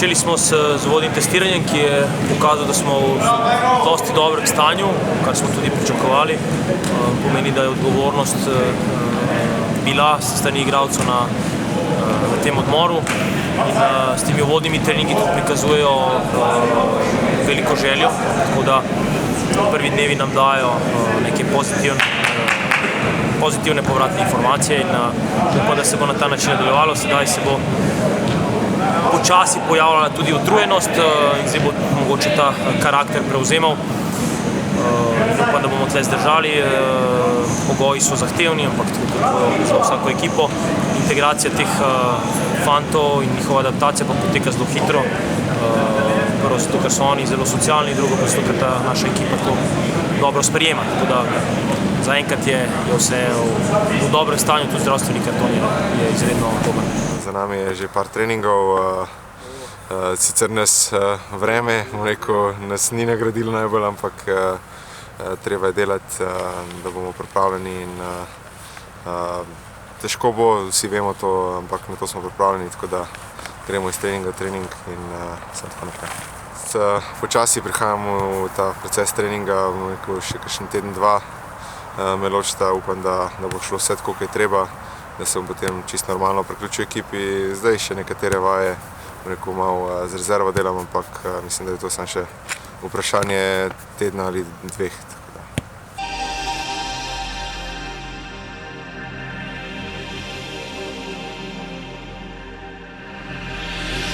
Začeli smo z uvodnim testiranjem, ki je pokazal, da smo v dosti dobrem stanju, kar smo tudi pričakovali. Pomeni, da je odgovornost bila s strani igralcev na tem odmoru in s temi uvodnimi treningi tudi prikazujejo veliko željo, tako da prvi dnevi nam dajo neke pozitivne povratne informacije in upam, da se bo na ta način nadaljevalo. Sedaj se bo počasi pojavljala tudi utrujenost in zdaj bo mogoče ta karakter prevzemal. Upam, da bomo tle zdržali, pogoji so zahtevni, ampak tako za vsako ekipo. Integracija teh fantov in njihova adaptacija pa poteka zelo hitro. Prvo zato, ker so oni zelo socialni, drugo pa zato, ker ta naša ekipa to dobro sprejema. Tako da zaenkrat je vse v dobrem stanju, tudi zdravstveni karton je izredno dober. Za nami je že par treningov, sicer nas vreme, nas ni nagradilo najbolj, ampak treba je delati, da bomo pripravljeni in težko bo, vsi vemo to, ampak na to smo pripravljeni, tako da gremo iz treninga v trening in vse tako naprej. Počasi prihajamo v ta proces treninga, še kakšen teden, dva me ločita, upam, da bo šlo vse tako, kot je treba, da se bom potem čisto normalno priključil ekipi. Zdaj še nekatere vaje, malo z rezervo delam, ampak mislim, da je to samo še vprašanje tedna ali dveh.